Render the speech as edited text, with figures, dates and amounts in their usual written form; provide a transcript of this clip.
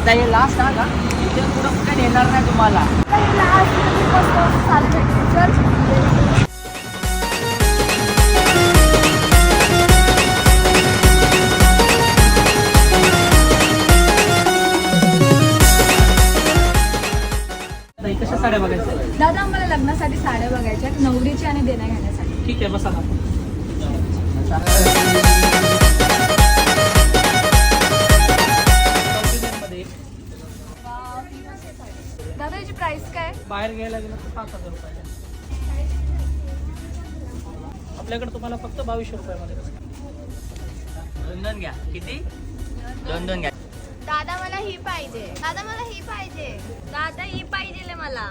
आता हे लास्ट हा का इथे पुढं कुठे नेणार नाही तुम्हाला. कशा साड्या बघायच्या? दादा आम्हाला लग्नासाठी साड्या बघायच्या, नवरीच्या आणि देण्या घेण्यासाठी. ठीक आहे बसा ना. दादा याची प्राइस काय? बाहेर घ्यायला गेलं तर 5,000 रुपये. आपल्याकडे तुम्हाला फक्त 2200 रुपयामध्ये. दोन घ्या. किती? दोन घ्या. दादा मला ही पाहिजे. दादा मला ही पाहिजे. दादा ही पाहिजे मला.